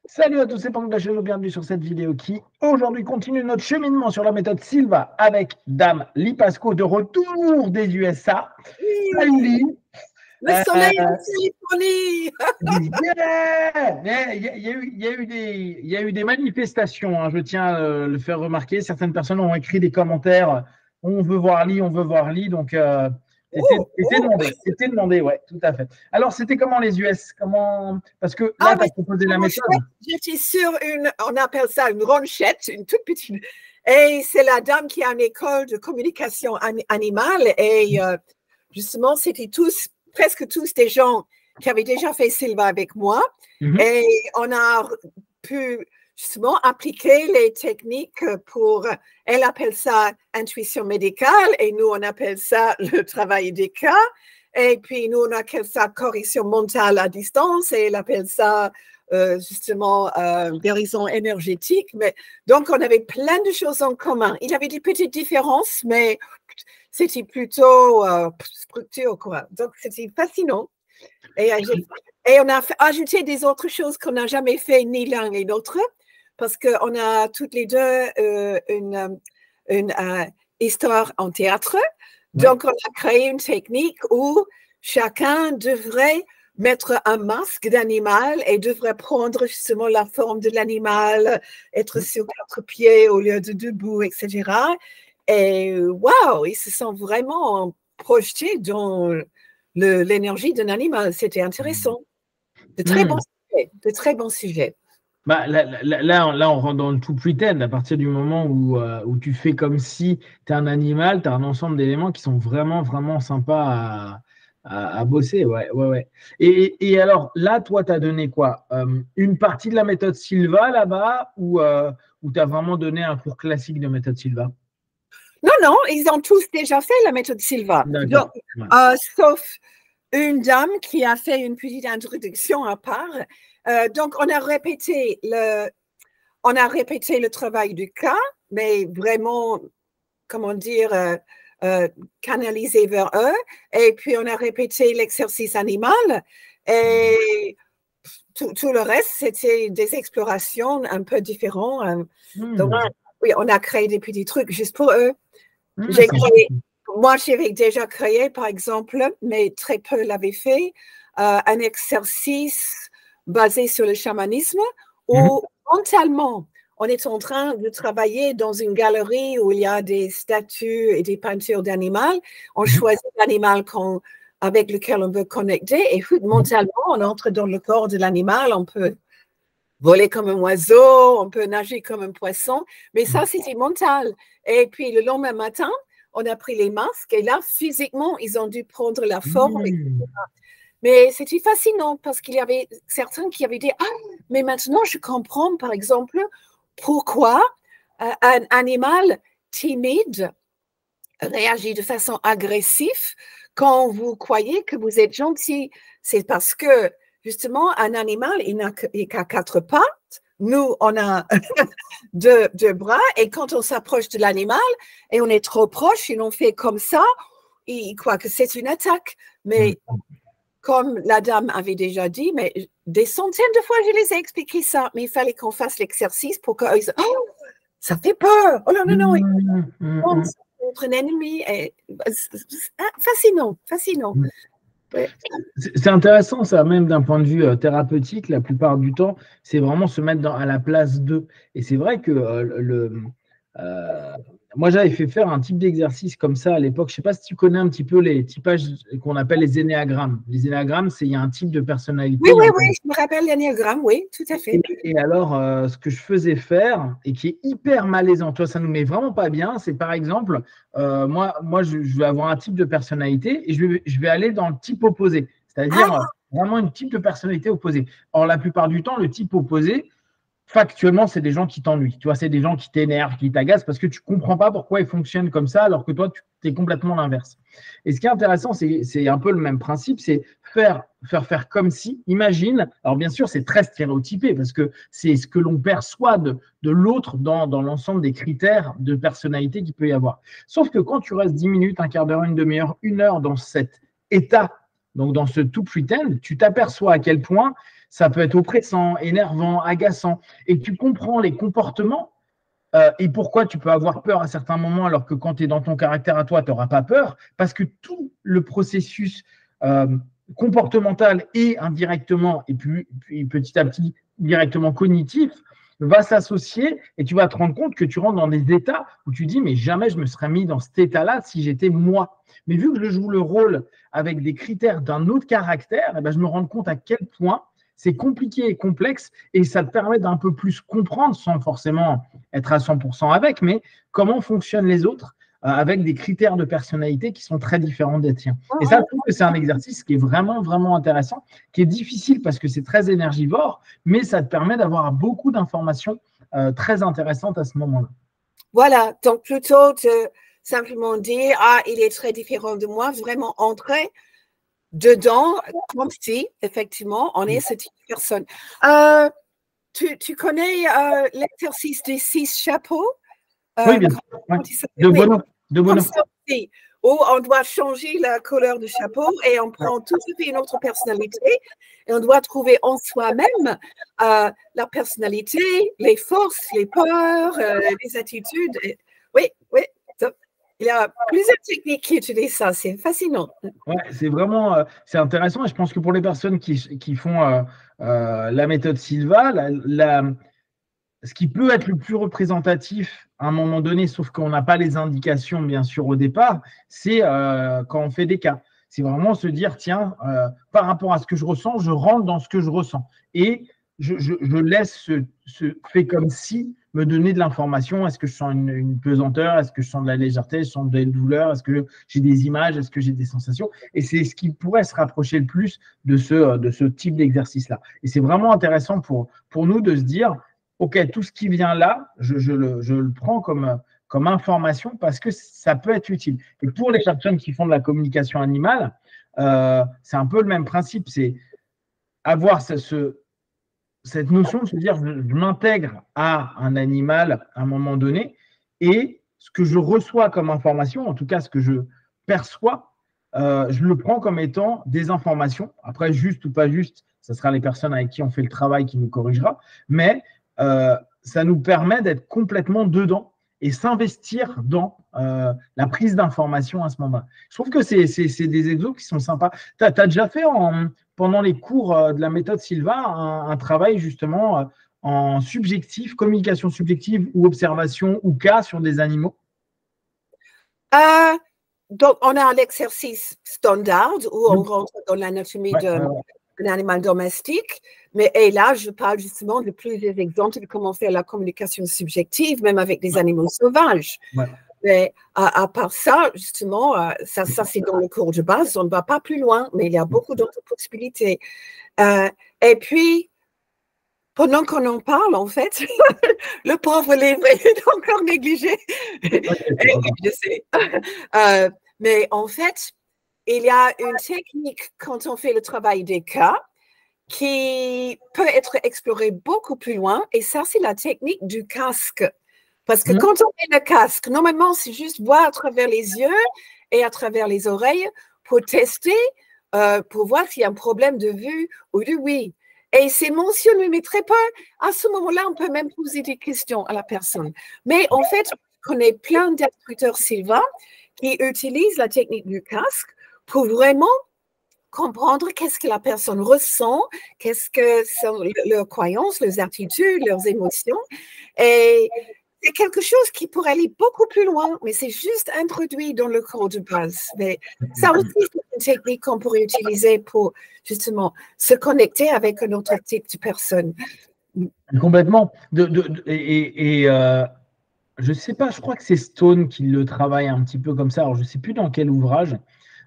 Salut à tous, c'est Pank Dachelo, bienvenue sur cette vidéo qui aujourd'hui continue notre cheminement sur la méthode Silva avec Dame Lipasco de retour des USA. Salut Oui, Lee. le soleil en Californie. Yeah. Il y a eu des manifestations, hein, je tiens à le faire remarquer. Certaines personnes ont écrit des commentaires, on veut voir Lee, on veut voir Lee. Donc, Oh, oh. c'était demandé, ouais, tout à fait. Alors, c'était comment les US? Parce que Ah, là, tu mais as proposé c'est la vraiment méthode. chouette. J'étais sur on appelle ça une ronchette, une toute petite. Et c'est la dame qui a une école de communication animale. Et justement, c'était presque tous des gens qui avaient déjà fait Silva avec moi. Mhm. Et on a pu justement appliquer les techniques pour, elle appelle ça intuition médicale et nous, on appelle ça le travail des cas. Et puis, nous, on appelle ça correction mentale à distance et elle appelle ça justement guérison énergétique. Mais, donc, on avait plein de choses en commun. Il y avait des petites différences, mais c'était plutôt structure, quoi. Donc, c'était fascinant. Et on a ajouté des autres choses qu'on n'a jamais fait ni l'un ni l'autre, parce qu'on a toutes les deux une histoire en théâtre. Ouais. Donc, on a créé une technique où chacun devrait mettre un masque d'animal et devrait prendre justement la forme de l'animal, être sur 4 pieds au lieu de debout, etc. Et waouh, ils se sont vraiment projetés dans l'énergie d'un animal. C'était intéressant. De très bons Hmm. sujets. De très bons sujets. Bah, là, on rentre dans le tout pretend. À partir du moment où tu fais comme si tu es un animal, tu as un ensemble d'éléments qui sont vraiment, vraiment sympas à bosser. Ouais, ouais, ouais. Et alors, là, toi, tu as donné quoi? Une partie de la méthode Silva là-bas ou tu as vraiment donné un cours classique de méthode Silva? Non, non, ils ont tous déjà fait la méthode Silva. Donc, D'accord. Ouais. sauf une dame qui a fait une petite introduction à part. Donc, on a répété le travail du cas, mais vraiment, comment dire, canalisé vers eux. Et puis, on a répété l'exercice animal. Et tout le reste, c'était des explorations un peu différentes. Donc, Hmm. oui, on a créé des petits trucs juste pour eux. Hmm, J'ai c'est créé, moi, j'avais déjà créé, par exemple, mais très peu l'avaient fait, un exercice basé sur le chamanisme Mhm. où mentalement, on est en train de travailler dans une galerie où il y a des statues et des peintures d'animaux. On Mhm. choisit l'animal avec lequel on veut connecter et mentalement, on entre dans le corps de l'animal. On peut voler comme un oiseau, on peut nager comme un poisson, mais ça, c'était mental. Et puis, le lendemain matin, on a pris les masques et là, physiquement, ils ont dû prendre la forme. Hmm. Mais c'était fascinant parce qu'il y avait certains qui avaient dit, ah, mais maintenant, je comprends, par exemple, pourquoi un animal timide réagit de façon agressive quand vous croyez que vous êtes gentil. C'est parce que, justement, un animal, il n'a qu'à 4 pattes. Nous, on a deux bras. Et quand on s'approche de l'animal et on est trop proche et on fait comme ça, il croit que c'est une attaque. Mais comme la dame avait déjà dit, mais des centaines de fois, je les ai expliqué ça. Mais il fallait qu'on fasse l'exercice pour qu'ils disent, oh, ça fait peur. Oh non, non, non. Hmm. Hmm. Hmm. Contre un ennemi. Fascinant, fascinant. Hmm. Ouais. C'est intéressant, ça, même d'un point de vue thérapeutique, la plupart du temps, c'est vraiment se mettre à la place d'eux. Et c'est vrai que euh, moi, j'avais fait faire un type d'exercice comme ça à l'époque. Je ne sais pas si tu connais un petit peu les typages qu'on appelle les énéagrammes. Les énéagrammes, il y a un type de Oui, personnalité. oui, oui, je me rappelle l'ennéagramme, oui, tout à fait. Et alors, ce que je faisais faire, et qui est hyper malaisant, toi, ça ne nous met vraiment pas bien, c'est par exemple, moi je vais avoir un type de personnalité et je vais aller dans le type opposé, c'est-à-dire Ah, vraiment une type de personnalité opposée. Or, la plupart du temps, le type opposé, factuellement, c'est des gens qui t'ennuient. Tu vois, c'est des gens qui t'énervent, qui t'agacent parce que tu ne comprends pas pourquoi ils fonctionnent comme ça alors que toi, tu es complètement l'inverse. Et ce qui est intéressant, c'est un peu le même principe, c'est faire comme si, imagine, alors bien sûr, c'est très stéréotypé parce que c'est ce que l'on perçoit de l'autre dans l'ensemble des critères de personnalité qu'il peut y avoir. Sauf que quand tu restes 10 minutes, un quart d'heure, une demi-heure, une heure dans cet état Donc, dans ce to pretend, tu t'aperçois à quel point ça peut être oppressant, énervant, agaçant, et tu comprends les comportements et pourquoi tu peux avoir peur à certains moments alors que quand tu es dans ton caractère à toi, tu n'auras pas peur, parce que tout le processus comportemental et indirectement, et puis petit à petit directement cognitif, va s'associer et tu vas te rendre compte que tu rentres dans des états où tu dis mais jamais je me serais mis dans cet état-là si j'étais moi. Mais vu que je joue le rôle avec des critères d'un autre caractère, eh ben, je me rends compte à quel point c'est compliqué et complexe et ça te permet d'un peu plus comprendre sans forcément être à 100% avec, mais comment fonctionnent les autres avec des critères de personnalité qui sont très différents des tiens. Et ça, je trouve que c'est un exercice qui est vraiment, vraiment intéressant, qui est difficile parce que c'est très énergivore, mais ça te permet d'avoir beaucoup d'informations très intéressantes à ce moment-là. Voilà, donc plutôt de simplement dire, ah, il est très différent de moi, vraiment entrer dedans, comme si, effectivement, on est ce type de personne. Tu connais l'exercice des 6 chapeaux? Oui, bien sûr. Ouais. De Bono. Où on doit changer la couleur du chapeau et on prend tout à fait une autre personnalité et on doit trouver en soi-même la personnalité, les forces, les peurs, les attitudes. Oui, oui. Il y a plusieurs techniques qui utilisent ça. C'est fascinant. Ouais, c'est vraiment c'est intéressant et je pense que pour les personnes qui font la méthode Silva, ce qui peut être le plus représentatif à un moment donné, sauf qu'on n'a pas les indications, bien sûr, au départ, c'est quand on fait des cas. C'est vraiment se dire, tiens, par rapport à ce que je ressens, je rentre dans ce que je ressens. Et je laisse ce fait comme si me donner de l'information. Est-ce que je sens une pesanteur? Est-ce que je sens de la légèreté? Est-ce que je sens des douleurs? Est-ce que j'ai des images? Est-ce que j'ai des sensations? Et c'est ce qui pourrait se rapprocher le plus de ce type d'exercice-là. Et c'est vraiment intéressant pour nous de se dire, OK, tout ce qui vient là, je le prends comme information parce que ça peut être utile. Et pour les personnes qui font de la communication animale, c'est un peu le même principe. C'est avoir cette notion de se dire, je m'intègre à un animal à un moment donné et ce que je reçois comme information, en tout cas ce que je perçois, je le prends comme étant des informations. Après, juste ou pas juste, ce sera les personnes avec qui on fait le travail qui nous corrigera. Mais ça nous permet d'être complètement dedans et s'investir dans la prise d'informations à ce moment-là. Je trouve que c'est des exos qui sont sympas. Tu as déjà fait pendant les cours de la méthode Silva un travail justement en subjectif, communication subjective ou observation ou cas sur des animaux? Donc, on a l'exercice standard où on rentre dans l'anatomie d'un animal domestique. Et là, je parle justement de plusieurs exemples de comment faire la communication subjective, même avec des animaux sauvages. Ouais. Mais à part ça, justement, ça c'est dans le cours de base, on ne va pas plus loin, mais il y a beaucoup d'autres possibilités. Et puis, pendant qu'on en parle, en fait, le pauvre livre est encore négligé. Je sais. Mais en fait, il y a une technique quand on fait le travail des cas qui peut être explorée beaucoup plus loin. Et ça, c'est la technique du casque. Parce que quand on met le casque, normalement, c'est juste voir à travers les yeux et à travers les oreilles pour tester, pour voir s'il y a un problème de vue ou de ouïe. Et c'est mentionné, mais très peu. À ce moment-là, on peut même poser des questions à la personne. Mais en fait, on connaît plein d'instructeurs Silva qui utilisent la technique du casque pour vraiment comprendre qu'est-ce que la personne ressent, qu'est-ce que sont leurs croyances, leurs attitudes, leurs émotions. Et c'est quelque chose qui pourrait aller beaucoup plus loin, mais c'est juste introduit dans le cours de base. Mais ça aussi, c'est une technique qu'on pourrait utiliser pour justement se connecter avec un autre type de personne. Complètement. Je ne sais pas, je crois que c'est Stone qui le travaille un petit peu comme ça. Alors, je ne sais plus dans quel ouvrage,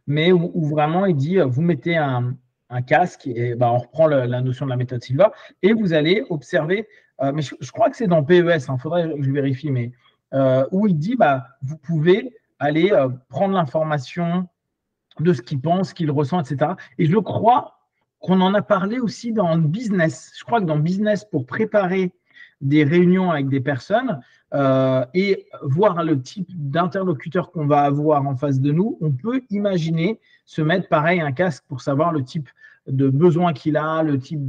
mais où vraiment il dit, vous mettez un casque, et on reprend la notion de la méthode Silva, et vous allez observer, mais je crois que c'est dans PES, il faudrait que je vérifie, mais où il dit, vous pouvez aller prendre l'information de ce qu'il pense, ce qu'il ressent, etc. Et je crois qu'on en a parlé aussi dans Business. Je crois que dans Business, pour préparer des réunions avec des personnes et voir le type d'interlocuteur qu'on va avoir en face de nous, on peut imaginer se mettre pareil un casque pour savoir le type de besoin qu'il a, le type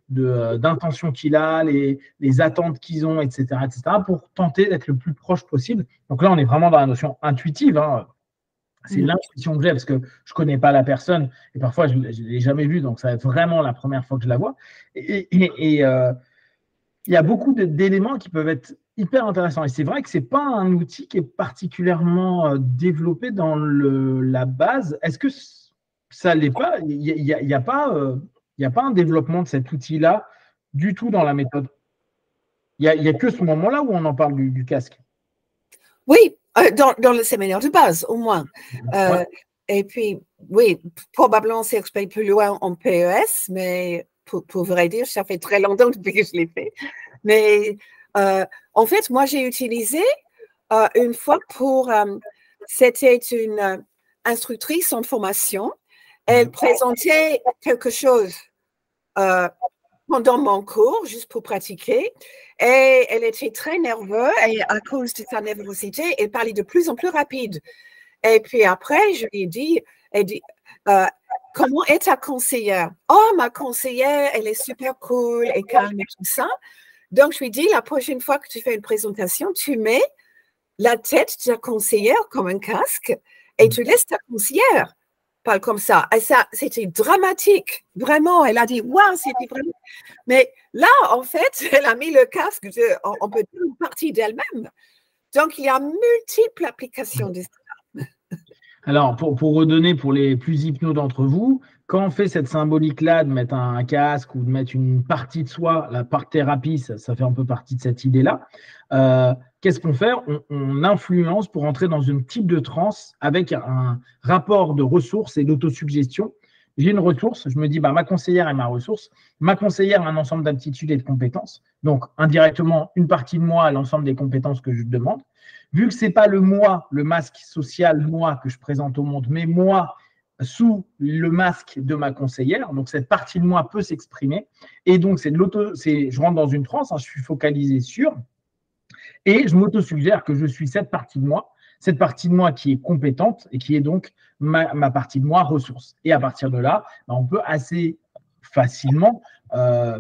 d'intention qu'il a, les attentes qu'ils ont, etc., pour tenter d'être le plus proche possible. Donc là, on est vraiment dans la notion intuitive, hein. C'est l'intuition que j'ai parce que je ne connais pas la personne et parfois je ne l'ai jamais vue, donc ça va être vraiment la première fois que je la vois. Et il y a beaucoup d'éléments qui peuvent être hyper intéressants. Et c'est vrai que ce n'est pas un outil qui est particulièrement développé dans la base. Est-ce que ça ne l'est pas? Il n'y a pas un développement de cet outil-là du tout dans la méthode. Il n'y a que ce moment-là où on en parle du casque. Oui, dans le séminaire de base, au moins. Ouais. Et puis, oui, probablement c'est expliqué plus loin en PES, mais pour vrai dire, ça fait très longtemps depuis que je l'ai fait. Mais en fait, moi, j'ai utilisé une fois c'était une instructrice en formation. Elle présentait quelque chose pendant mon cours, juste pour pratiquer. Et elle était très nerveuse et à cause de sa nervosité, elle parlait de plus en plus rapide. Et puis après, je lui ai dit, comment est ta conseillère? Oh, ma conseillère, elle est super cool et calme et tout ça. Donc, je lui ai dit, la prochaine fois que tu fais une présentation, tu mets la tête de ta conseillère comme un casque et tu laisses ta conseillère parler comme ça. Et ça, c'était dramatique. Vraiment, elle a dit, waouh, c'était vraiment. Mais là, en fait, elle a mis le casque, on peut dire, une partie d'elle-même. Donc, il y a multiples applications de ça. Alors, pour redonner pour les plus hypnos d'entre vous, quand on fait cette symbolique-là de mettre un casque ou de mettre une partie de soi, la part-thérapie, ça fait un peu partie de cette idée-là, qu'est-ce qu'on fait? On influence pour entrer dans un type de transe avec un rapport de ressources et d'autosuggestion. J'ai une ressource, je me dis, ma conseillère est ma ressource. Ma conseillère a un ensemble d'aptitudes et de compétences. Donc, indirectement, une partie de moi a l'ensemble des compétences que je demande. Vu que ce n'est pas le moi, le masque social, moi que je présente au monde, mais moi sous le masque de ma conseillère, donc cette partie de moi peut s'exprimer. Et donc, je rentre dans une transe, je suis focalisé sur, et je m'auto-suggère que je suis cette partie de moi qui est compétente et qui est donc ma partie de moi ressource. Et à partir de là, on peut assez facilement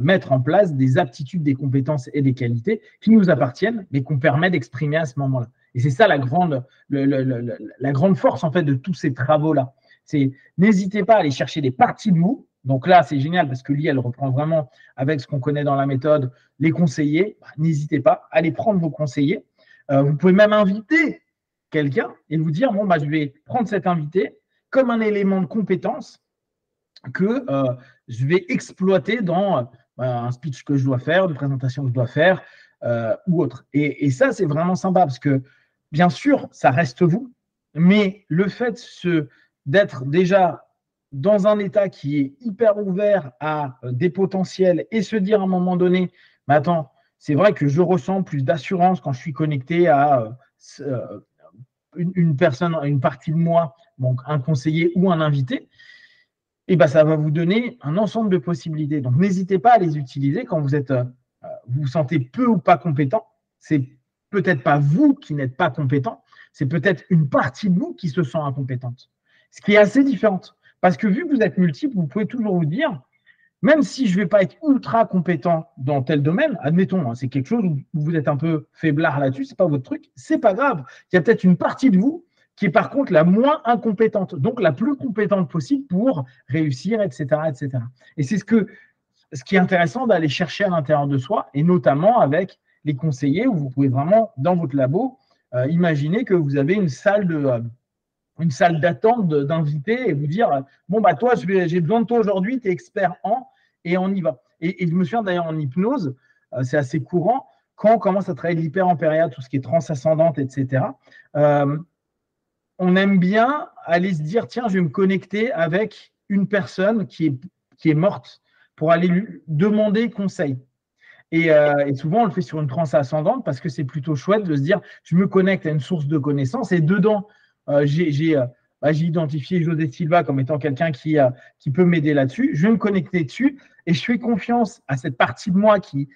mettre en place des aptitudes, des compétences et des qualités qui nous appartiennent, mais qu'on permet d'exprimer à ce moment-là. Et c'est ça la grande force en fait de tous ces travaux-là. C'est n'hésitez pas à aller chercher des parties de vous. Donc là, c'est génial parce que Lee, elle reprend vraiment avec ce qu'on connaît dans la méthode, les conseillers. N'hésitez pas, allez prendre vos conseillers. Vous pouvez même inviter quelqu'un et vous dire, je vais prendre cet invité comme un élément de compétence que je vais exploiter dans un speech que je dois faire, une présentation que je dois faire ou autre. Et ça, c'est vraiment sympa parce que, bien sûr, ça reste vous, mais le fait d'être déjà dans un état qui est hyper ouvert à des potentiels et se dire à un moment donné, attends, c'est vrai que je ressens plus d'assurance quand je suis connecté à une personne, une partie de moi, donc un conseiller ou un invité, et ça va vous donner un ensemble de possibilités. Donc, n'hésitez pas à les utiliser quand vous vous sentez peu ou pas compétent. C'est peut-être pas vous qui n'êtes pas compétent, c'est peut-être une partie de vous qui se sent incompétente. Ce qui est assez différent. Parce que vu que vous êtes multiple, vous pouvez toujours vous dire, même si je ne vais pas être ultra compétent dans tel domaine, admettons, c'est quelque chose où vous êtes un peu faiblard là-dessus, ce n'est pas votre truc, ce n'est pas grave. Il y a peut-être une partie de vous qui est par contre la moins incompétente, donc la plus compétente possible pour réussir, etc. etc. Et c'est ce qui est intéressant d'aller chercher à l'intérieur de soi, et notamment avec les conseillers, où vous pouvez vraiment, dans votre labo, imaginer que vous avez une salle d'attente d'invités et vous dire, toi, j'ai besoin de toi aujourd'hui, tu es expert et on y va. Et je me souviens d'ailleurs en hypnose, c'est assez courant, quand on commence à travailler l'hyper-empéria, tout ce qui est transascendante, etc., on aime bien aller se dire, tiens, je vais me connecter avec une personne qui est morte pour aller lui demander conseil. Et souvent, on le fait sur une transe ascendante parce que c'est plutôt chouette de se dire, je me connecte à une source de connaissances et dedans, j'ai identifié José Silva comme étant quelqu'un qui peut m'aider là-dessus. Je vais me connecter dessus et je fais confiance à cette partie de moi qui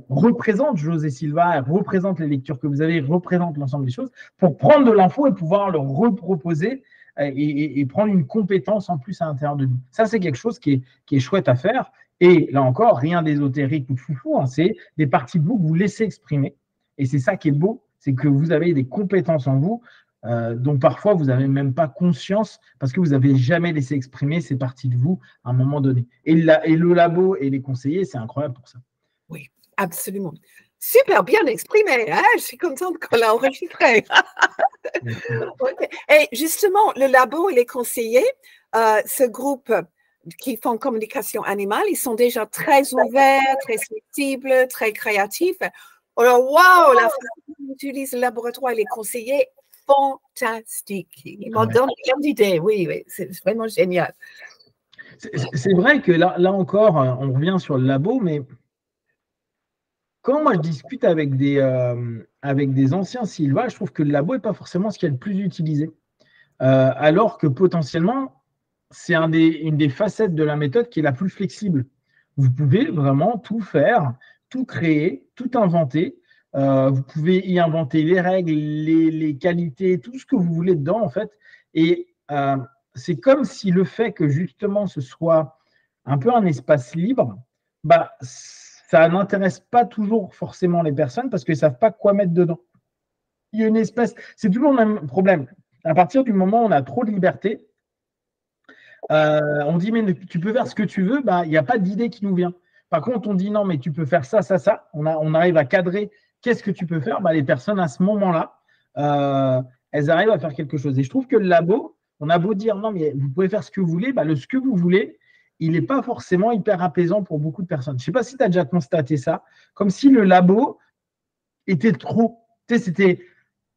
représente José Silva, représente les lectures que vous avez, représente l'ensemble des choses, pour prendre de l'info et pouvoir le reproposer et prendre une compétence en plus à l'intérieur de nous. Ça, c'est quelque chose qui est chouette à faire. Et là encore, rien d'ésotérique ou de foufou, hein, c'est des parties de vous que vous laissez exprimer. Et c'est ça qui est beau, c'est que vous avez des compétences en vous dont parfois vous n'avez même pas conscience parce que vous n'avez jamais laissé exprimer ces parties de vous à un moment donné. Et le labo et les conseillers, c'est incroyable pour ça. Oui, absolument. Super bien exprimé. Hein? Je suis contente qu'on l'a enregistré. Okay. Et justement, le labo et les conseillers, ce groupe qui font communication animale, ils sont déjà très ouverts, très flexibles, très créatifs. Alors, waouh, la façon dont on utilise le laboratoire et les conseillers, fantastique. Ils m'en donnent plein d'idées. Oui, oui, c'est vraiment génial. C'est vrai que là encore, on revient sur le labo, mais quand moi je discute avec des anciens Silva, je trouve que le labo n'est pas forcément ce qui est le plus utilisé. Alors que potentiellement, c'est une des facettes de la méthode qui est la plus flexible. Vous pouvez vraiment tout faire, tout créer, tout inventer. Vous pouvez y inventer les règles, les qualités, tout ce que vous voulez dedans, en fait. Et c'est comme si le fait que justement ce soit un peu un espace libre, bah, ça n'intéresse pas toujours forcément les personnes parce qu'ils ne savent pas quoi mettre dedans. Il y a une espèce, c'est toujours le même problème. À partir du moment où on a trop de liberté, on dit mais tu peux faire ce que tu veux, bah, il n'y a pas d'idée qui nous vient. Par contre, on dit non, mais tu peux faire ça, ça, ça. On arrive à cadrer qu'est-ce que tu peux faire. Bah, les personnes à ce moment-là, elles arrivent à faire quelque chose. Et je trouve que le labo, on a beau dire non, mais vous pouvez faire ce que vous voulez, bah, le ce que vous voulez, il n'est pas forcément hyper apaisant pour beaucoup de personnes. Je ne sais pas si tu as déjà constaté ça, comme si le labo était trop. Tu sais,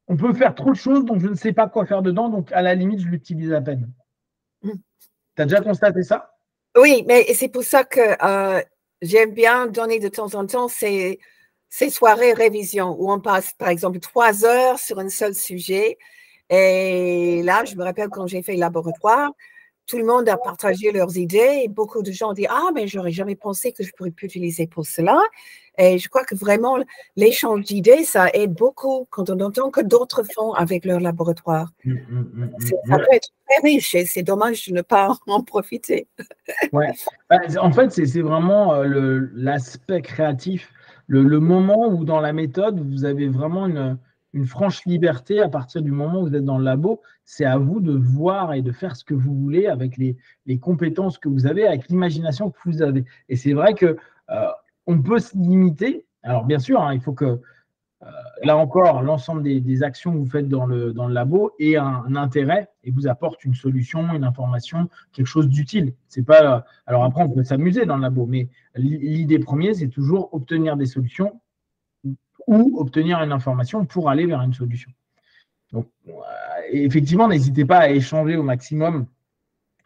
on peut faire trop de choses, donc je ne sais pas quoi faire dedans, donc à la limite, je l'utilise à peine. Tu as déjà constaté ça? Oui, mais c'est pour ça que j'aime bien donner de temps en temps ces soirées révision où on passe, par exemple, 3 heures sur un seul sujet. Et là, je me rappelle quand j'ai fait le laboratoire, tout le monde a partagé leurs idées et beaucoup de gens disent « Ah, mais j'aurais jamais pensé que je pourrais plus utiliser pour cela. » Et je crois que vraiment, l'échange d'idées, ça aide beaucoup quand on entend que d'autres font avec leur laboratoire. Ça peut être très riche et c'est dommage de ne pas en profiter. Ouais. En fait, c'est vraiment l'aspect créatif, le moment où dans la méthode, vous avez vraiment une franche liberté à partir du moment où vous êtes dans le labo. C'est à vous de voir et de faire ce que vous voulez avec les compétences que vous avez, avec l'imagination que vous avez. Et c'est vrai que on peut se limiter. Alors, bien sûr, hein, il faut que là encore, l'ensemble des actions que vous faites dans le labo ait un intérêt et vous apporte une solution, une information, quelque chose d'utile. C'est pas. Alors après, on peut s'amuser dans le labo, mais l'idée première, c'est toujours obtenir des solutions ou obtenir une information pour aller vers une solution. Donc, effectivement, n'hésitez pas à échanger au maximum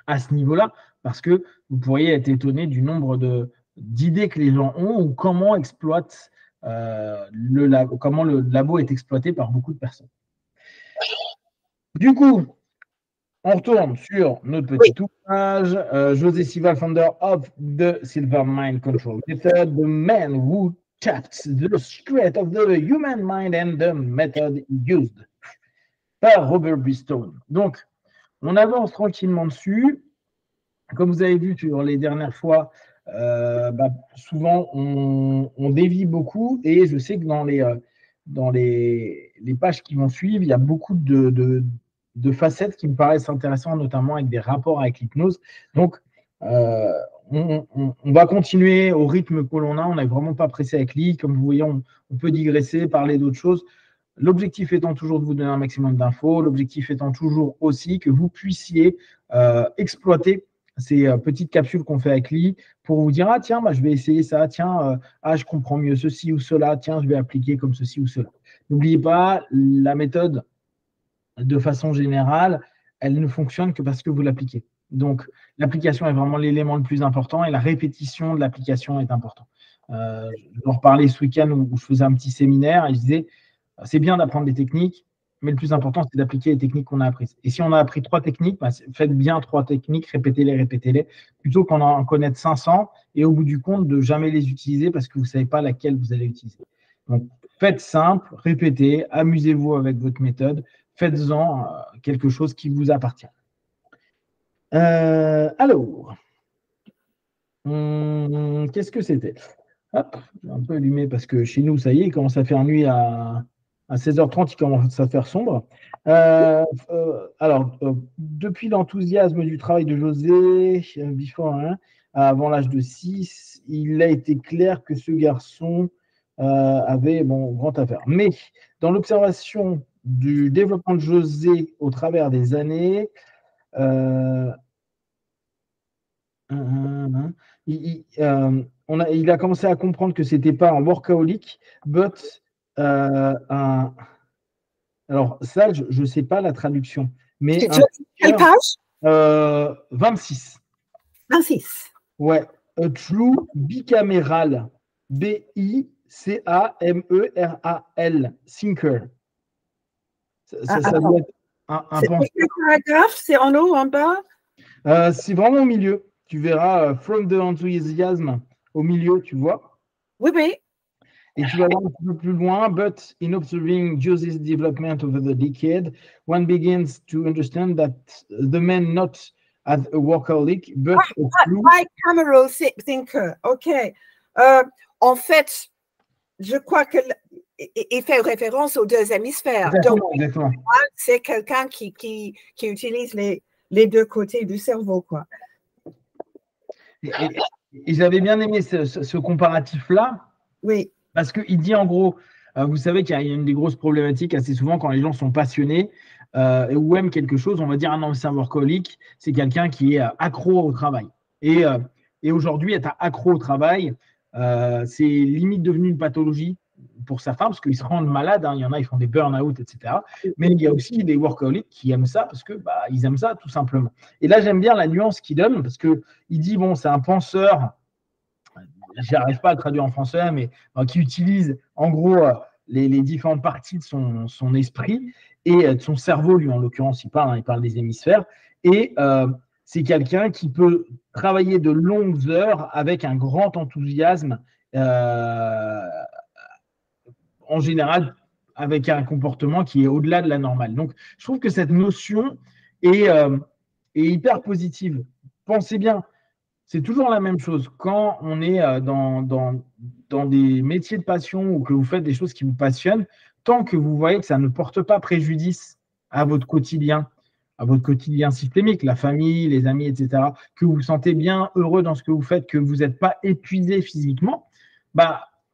à ce niveau-là, parce que vous pourriez être étonné du nombre d'idées que les gens ont ou comment exploitent comment le labo est exploité par beaucoup de personnes. Du coup, on retourne sur notre petit ouvrage. José Silva, founder of the Silva Mind Control Method, the man who tapped the secret of the human mind and the method used, par Robert Bridgestone. Donc, on avance tranquillement dessus. Comme vous avez vu sur les dernières fois, souvent on dévie beaucoup et je sais que dans les pages qui vont suivre, il y a beaucoup de facettes qui me paraissent intéressantes, notamment avec des rapports avec l'hypnose. Donc, on va continuer au rythme que l'on a. On n'est vraiment pas pressé avec lui. Comme vous voyez, on peut digresser, parler d'autres choses. L'objectif étant toujours de vous donner un maximum d'infos. L'objectif étant toujours aussi que vous puissiez exploiter ces petites capsules qu'on fait avec lui pour vous dire « Ah tiens, je vais essayer ça. Tiens, je comprends mieux ceci ou cela. Tiens, je vais appliquer comme ceci ou cela. » N'oubliez pas, la méthode, de façon générale, elle ne fonctionne que parce que vous l'appliquez. Donc, l'application est vraiment l'élément le plus important et la répétition de l'application est importante. Je vous en reparlais ce week-end où je faisais un petit séminaire et je disais c'est bien d'apprendre des techniques, mais le plus important, c'est d'appliquer les techniques qu'on a apprises. Et si on a appris 3 techniques, faites bien 3 techniques, répétez-les, plutôt qu'en en connaître 500 et au bout du compte, de jamais les utiliser parce que vous ne savez pas laquelle vous allez utiliser. Donc, faites simple, répétez, amusez-vous avec votre méthode, faites-en quelque chose qui vous appartient. Alors, qu'est-ce que c'était? Hop, j'ai un peu allumé parce que chez nous, ça y est, il commence à faire nuit à 16h30, il commence à faire sombre. Alors, depuis l'enthousiasme du travail de José, avant l'âge de 6, il a été clair que ce garçon avait grand affaire. Mais dans l'observation du développement de José au travers des années, il a commencé à comprendre que c'était pas un workaholic, but alors ça, je ne sais pas la traduction, mais Quelle page? 26. 26. Ouais, a true bicaméral, Bicameral, thinker. Ça doit être un penseur. Quel paragraphe? C'est en haut, en bas? C'est vraiment au milieu. Tu verras from the enthusiasm au milieu, tu vois. Oui, oui. Et tu vas voir un petit peu plus loin, but in observing Jose's development over the decade, one begins to understand that the man not as a workaholic, but a true... Bicameral thinker, ok. En fait, je crois qu'il fait référence aux deux hémisphères. Exactement. C'est quelqu'un qui utilise les deux côtés du cerveau, quoi. Et j'avais bien aimé ce comparatif-là. Oui. Parce qu'il dit en gros, vous savez qu'il y a une des grosses problématiques assez souvent quand les gens sont passionnés ou aiment quelque chose, on va dire non, c'est un workaholic, c'est quelqu'un qui est accro au travail. Et aujourd'hui, être accro au travail, c'est limite devenu une pathologie pour certains parce qu'ils se rendent malades. Il y en a, ils font des burn-out, etc. Mais il y a aussi des workaholics qui aiment ça parce que ils aiment ça tout simplement. Et là, j'aime bien la nuance qu'il donne parce qu'il dit bon, c'est un penseur. J'arrive pas à le traduire en français, mais qui utilise en gros les différentes parties de son esprit et de son cerveau, lui en l'occurrence, il parle des hémisphères. Et c'est quelqu'un qui peut travailler de longues heures avec un grand enthousiasme, en général avec un comportement qui est au-delà de la normale. Donc, je trouve que cette notion est hyper positive. Pensez bien, c'est toujours la même chose. Quand on est dans des métiers de passion ou que vous faites des choses qui vous passionnent, tant que vous voyez que ça ne porte pas préjudice à votre quotidien systémique, la famille, les amis, etc., que vous vous sentez bien heureux dans ce que vous faites, que vous n'êtes pas épuisé physiquement,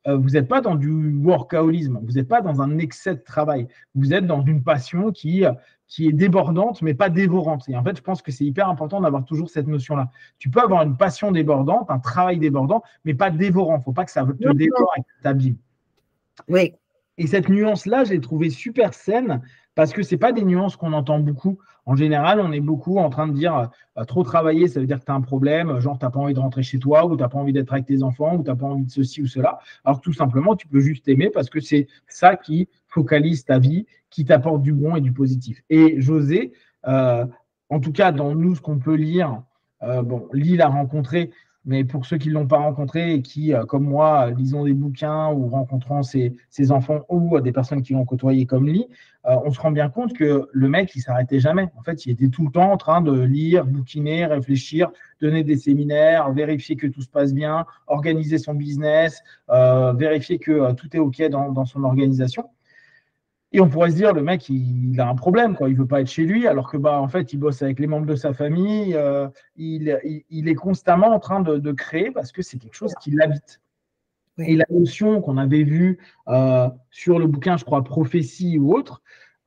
vous n'êtes pas dans du workaholisme, vous n'êtes pas dans un excès de travail, vous êtes dans une passion qui est débordante, mais pas dévorante. Et en fait, je pense que c'est hyper important d'avoir toujours cette notion-là. Tu peux avoir une passion débordante, un travail débordant, mais pas dévorant. Il ne faut pas que ça te dévore et que ça t'abîme. Oui. Et cette nuance-là, je l'ai trouvée super saine parce que ce n'est pas des nuances qu'on entend beaucoup. En général, on est beaucoup en train de dire trop travailler, ça veut dire que tu as un problème, genre tu n'as pas envie de rentrer chez toi, ou tu n'as pas envie d'être avec tes enfants, ou tu n'as pas envie de ceci ou cela. Alors tout simplement, tu peux juste aimer parce que c'est ça qui focalise ta vie, qui t'apporte du bon et du positif. Et José, en tout cas, dans nous, ce qu'on peut lire, Lee l'a rencontré, mais pour ceux qui ne l'ont pas rencontré et qui, comme moi, lisons des bouquins ou rencontrant ses enfants ou des personnes qui l'ont côtoyé comme Lee, on se rend bien compte que le mec, il ne s'arrêtait jamais. En fait, il était tout le temps en train de lire, bouquiner, réfléchir, donner des séminaires, vérifier que tout se passe bien, organiser son business, vérifier que tout est OK dans son organisation. Et on pourrait se dire, le mec, il a un problème, quoi. Il ne veut pas être chez lui, alors que, en fait, il bosse avec les membres de sa famille. Il est constamment en train de créer parce que c'est quelque chose qui l'habite. Oui. Et la notion qu'on avait vue sur le bouquin, je crois, Prophétie ou autre,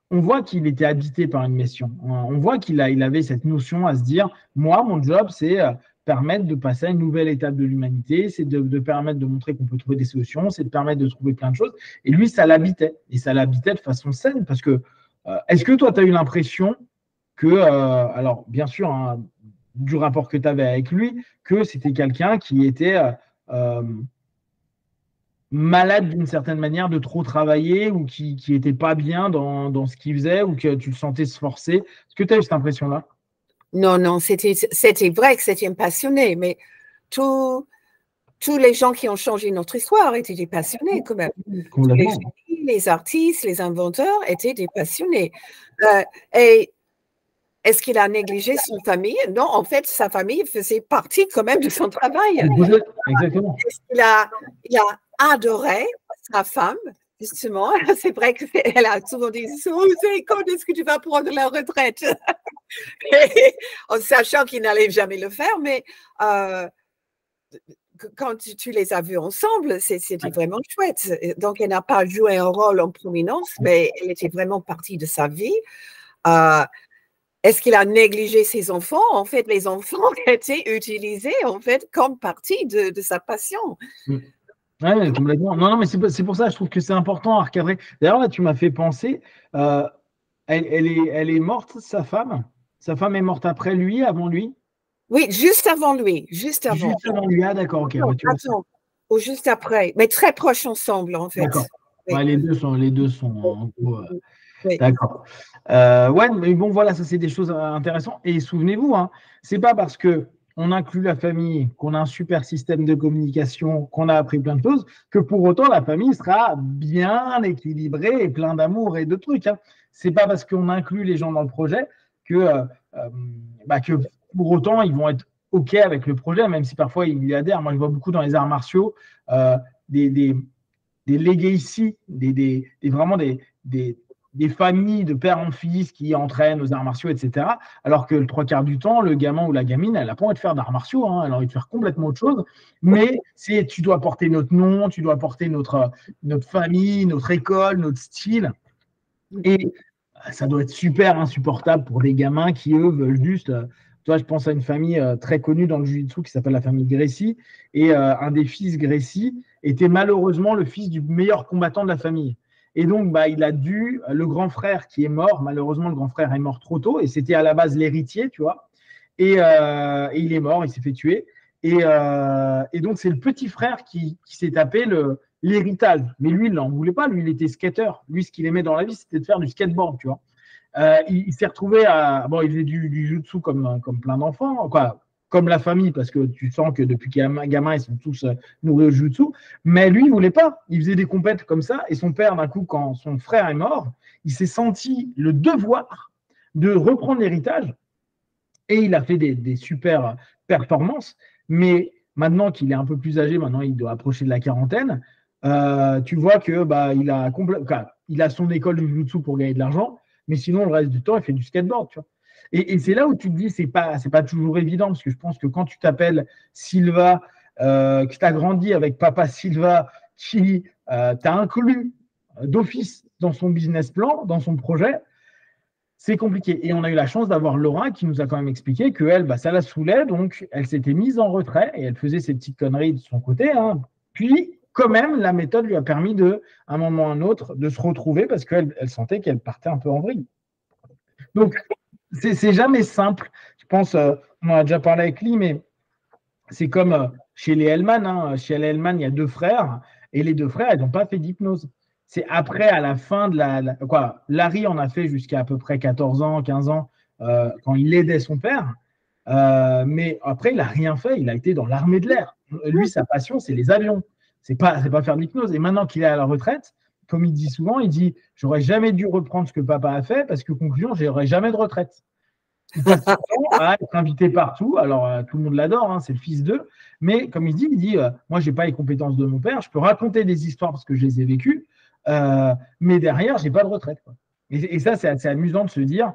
on voit qu'il était habité par une mission. On voit qu'il avait cette notion à se dire, moi, mon job, c'est permettre de passer à une nouvelle étape de l'humanité, c'est de permettre de montrer qu'on peut trouver des solutions, c'est de permettre de trouver plein de choses. Et lui, ça l'habitait. Et ça l'habitait de façon saine parce que, est-ce que toi, tu as eu l'impression que, alors bien sûr, hein, du rapport que tu avais avec lui, que c'était quelqu'un qui était malade d'une certaine manière de trop travailler ou qui n'était pas bien dans ce qu'il faisait ou que tu le sentais se forcer? Est-ce que tu as eu cette impression-là? Non, c'était vrai que c'était un passionné, mais tous les gens qui ont changé notre histoire étaient des passionnés quand même. Les artistes, les inventeurs étaient des passionnés. Et Est-ce qu'il a négligé son famille? Non, en fait, sa famille faisait partie quand même de son travail. Exactement. Il a adoré sa femme, justement. C'est vrai qu'elle a souvent dit quand est-ce que tu vas prendre la retraite? En sachant qu'il n'allait jamais le faire, mais quand tu les as vus ensemble, c'était vraiment chouette. Donc, elle n'a pas joué un rôle en prominence, mais elle était vraiment partie de sa vie. Est-ce qu'il a négligé ses enfants? En fait, les enfants étaient utilisés en fait comme partie de sa passion. Oui, complètement. Non, mais c'est pour ça, je trouve que c'est important à recadrer. D'ailleurs, là, tu m'as fait penser, elle est morte, sa femme? Sa femme est morte après lui, avant lui? Oui, juste avant lui. Juste avant. Juste avant lui, ah d'accord, ok. Non, attends, ou juste après, mais très proches ensemble, en fait. D'accord. Oui. Ouais, les deux sont en gros. Oui. D'accord. Ouais, mais bon, voilà, ça c'est des choses intéressantes. Et souvenez-vous, hein, c'est pas parce que on inclut la famille, qu'on a un super système de communication, qu'on a appris plein de choses, que pour autant la famille sera bien équilibrée et plein d'amour et de trucs. Hein. C'est pas parce qu'on inclut les gens dans le projet que pour autant ils vont être OK avec le projet, même si parfois ils y adhèrent. Moi, je vois beaucoup dans les arts martiaux des legacy, vraiment des familles de père en fils qui entraînent aux arts martiaux, etc. Alors que le 3/4 du temps, le gamin ou la gamine, elle n'a pas envie de faire d'arts martiaux, hein, elle a envie de faire complètement autre chose. Mais tu dois porter notre nom, tu dois porter notre famille, notre école, notre style. Et ça doit être super insupportable pour des gamins qui, eux, veulent juste. Toi, je pense à une famille très connue dans le jiu-jitsu qui s'appelle la famille Gracie. Et un des fils Gracie était malheureusement le fils du meilleur combattant de la famille. Et donc, il a dû, le grand frère qui est mort, malheureusement, le grand frère est mort trop tôt, et c'était à la base l'héritier, tu vois. Et il est mort, il s'est fait tuer. Et donc, c'est le petit frère qui s'est tapé l'héritage. Mais lui, il n'en voulait pas, lui, il était skater. Lui, ce qu'il aimait dans la vie, c'était de faire du skateboard, tu vois. Il s'est retrouvé il faisait du jutsu comme plein d'enfants, quoi. Comme la famille, parce que tu sens que depuis gamin, ils sont tous nourris au jutsu. Mais lui, il ne voulait pas. Il faisait des compètes comme ça. Et son père, d'un coup, quand son frère est mort, il s'est senti le devoir de reprendre l'héritage. Et il a fait des super performances. Mais maintenant qu'il est un peu plus âgé, maintenant il doit approcher de la quarantaine, tu vois que il a son école de jutsu pour gagner de l'argent. Mais sinon, le reste du temps, il fait du skateboard, tu vois. Et c'est là où tu te dis, c'est pas toujours évident, parce que je pense que quand tu t'appelles Silva, que tu as grandi avec papa Silva, qui t'a inclus d'office dans son business plan, dans son projet, c'est compliqué. Et on a eu la chance d'avoir Laura qui nous a quand même expliqué qu'elle, ça la saoulait, donc elle s'était mise en retrait et elle faisait ses petites conneries de son côté. Hein. Puis, quand même, la méthode lui a permis à un moment ou à un autre, de se retrouver parce qu'elle sentait qu'elle partait un peu en vrille. Donc, c'est jamais simple. Je pense, on en a déjà parlé avec Lee, mais c'est comme chez les Hellman. Hein. Chez les Hellman, il y a 2 frères et les 2 frères, ils n'ont pas fait d'hypnose. C'est après, à la fin de Larry en a fait jusqu'à à peu près 14 ans, 15 ans, quand il aidait son père. Mais après, il n'a rien fait. Il a été dans l'armée de l'air. Lui, sa passion, c'est les avions. C'est pas faire de l'hypnose. Et maintenant qu'il est à la retraite, comme il dit souvent, il dit « J'aurais jamais dû reprendre ce que papa a fait parce que, conclusion, j'aurais jamais de retraite. » Il passe son temps à être invité partout. Alors, tout le monde l'adore, hein, c'est le fils d'eux. Mais comme il dit moi, je n'ai pas les compétences de mon père. Je peux raconter des histoires parce que je les ai vécues. Mais derrière, je n'ai pas de retraite. Quoi. Et ça, c'est assez amusant de se dire,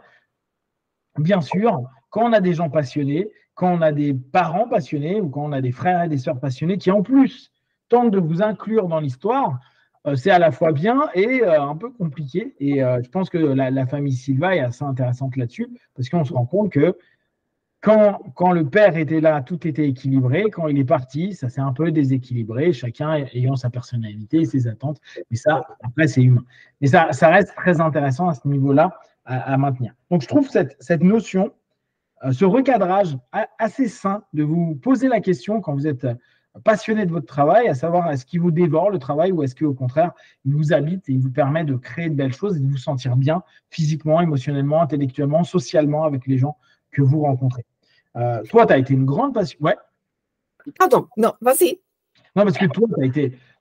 bien sûr, quand on a des gens passionnés, quand on a des parents passionnés ou quand on a des frères et des sœurs passionnés qui, en plus, tentent de vous inclure dans l'histoire, c'est à la fois bien et un peu compliqué. Et je pense que la famille Silva est assez intéressante là-dessus parce qu'on se rend compte que quand le père était là, tout était équilibré. Quand il est parti, ça s'est un peu déséquilibré, chacun ayant sa personnalité et ses attentes. Mais ça, après, c'est humain. Mais ça reste très intéressant à ce niveau-là à maintenir. Donc, je trouve cette notion, ce recadrage assez sain de vous poser la question quand vous êtes passionné de votre travail, à savoir est-ce qu'il vous dévore le travail ou est-ce qu'au contraire, il vous habite et il vous permet de créer de belles choses et de vous sentir bien physiquement, émotionnellement, intellectuellement, socialement avec les gens que vous rencontrez. Toi, tu as été une grande passion. Ouais. Pardon, non, vas-y. Non, parce que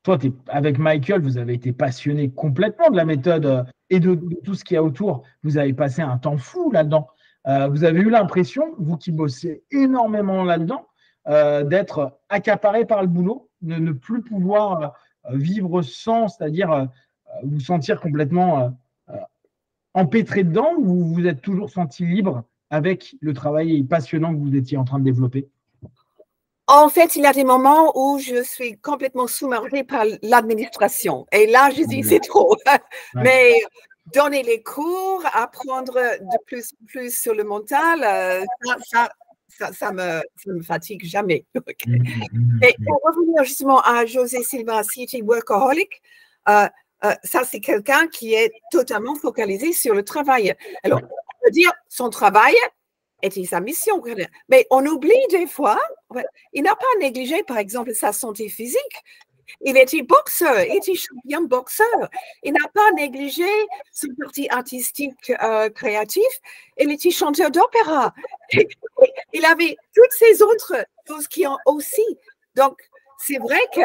toi, avec Michael, vous avez été passionné complètement de la méthode et de tout ce qu'il y a autour. Vous avez passé un temps fou là-dedans. vous avez eu l'impression, vous qui bossez énormément là-dedans, d'être accaparé par le boulot, de ne plus pouvoir vivre sans, c'est-à-dire vous sentir complètement empêtré dedans, ou vous vous êtes toujours senti libre avec le travail passionnant que vous étiez en train de développer? En fait, il y a des moments où je suis complètement submergée par l'administration. Et là, je dis, c'est trop. Mais donner les cours, apprendre de plus en plus sur le mental, ça me fatigue jamais. Okay. Et pour revenir justement à José Silva, City Workaholic, ça, c'est quelqu'un qui est totalement focalisé sur le travail. Alors, on peut dire son travail était sa mission. Mais on oublie des fois, il n'a pas négligé, par exemple, sa santé physique. Il était boxeur, il était champion boxeur. Il n'a pas négligé son parti artistique créatif. Il était chanteur d'opéra. Il avait toutes ces autres choses qui ont aussi. Donc, c'est vrai que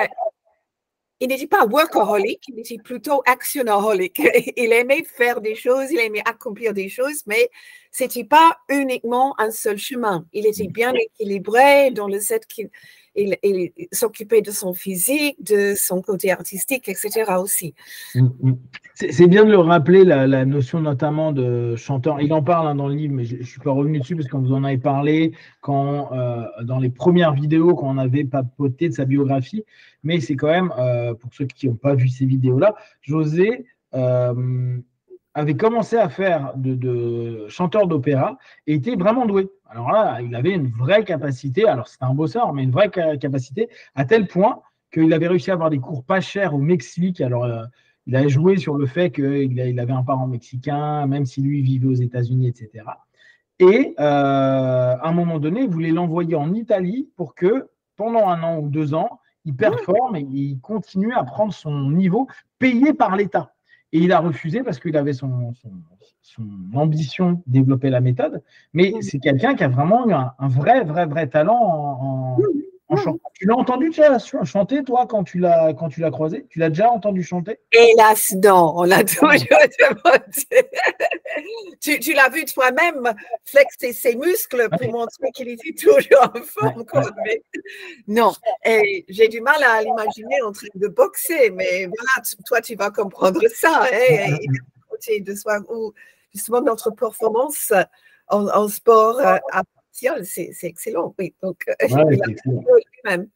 il n'était pas workaholic, il était plutôt actionaholic. Il aimait faire des choses, il aimait accomplir des choses, mais ce n'était pas uniquement un seul chemin. Il était bien équilibré dans le fait qu'il s'occupait de son physique, de son côté artistique, etc. aussi. C'est bien de le rappeler, la notion notamment de chanteur. Il en parle dans le livre, mais je ne suis pas revenu dessus parce qu'on vous en avait parlé dans les premières vidéos, quand on avait papoté de sa biographie. Mais c'est quand même, pour ceux qui n'ont pas vu ces vidéos-là, José avait commencé à faire de chanteur d'opéra et était vraiment doué. Alors là, il avait une vraie capacité, alors c'était un bosseur, mais une vraie capacité, à tel point qu'il avait réussi à avoir des cours pas chers au Mexique. Alors, il a joué sur le fait qu'il avait un parent mexicain, même si lui vivait aux États-Unis, etc. Et à un moment donné, il voulait l'envoyer en Italie pour que, pendant 1 an ou 2 ans, il performe et il continue à prendre son niveau payé par l'État. Et il a refusé parce qu'il avait son ambition de développer la méthode. Mais c'est quelqu'un qui a vraiment eu un vrai talent en chant. Tu l'as entendu chanter, toi, quand tu l'as croisé? Tu l'as déjà entendu chanter? Hélas, non, on l'a toujours demandé. Tu l'as vu toi-même flexer ses muscles pour montrer qu'il était toujours en forme. Mais non, j'ai du mal à l'imaginer en train de boxer, mais voilà, toi, tu vas comprendre ça. Côté de soi, où justement notre performance en sport c'est excellent. Oui, donc, c'est excellent. Même.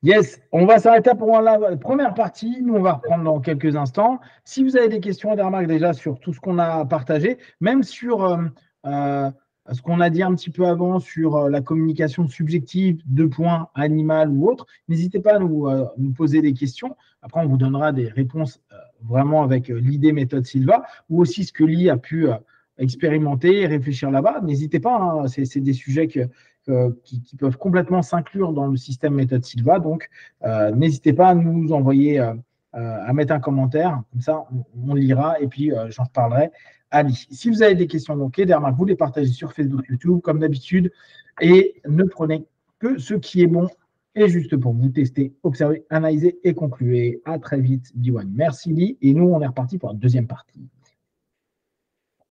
Yes, on va s'arrêter pour la première partie. Nous, on va reprendre dans quelques instants. Si vous avez des questions, des remarques déjà sur tout ce qu'on a partagé, même sur ce qu'on a dit un petit peu avant sur la communication subjective, 2 points, animal ou autre, n'hésitez pas à nous poser des questions. Après, on vous donnera des réponses vraiment avec l'idée méthode Silva ou aussi ce que Lee a pu expérimenter et réfléchir là-bas. N'hésitez pas, hein, c'est des sujets qui peuvent complètement s'inclure dans le système méthode Silva. Donc, n'hésitez pas à nous envoyer, à mettre un commentaire. Comme ça, on lira et puis j'en reparlerai à Lee. Si vous avez des questions donc, et des remarques, vous les partagez sur Facebook, YouTube, comme d'habitude. Et ne prenez que ce qui est bon et juste pour vous. Tester, observer, analyser et conclure. À très vite, B1. Merci Lee. Et nous, on est reparti pour la deuxième partie.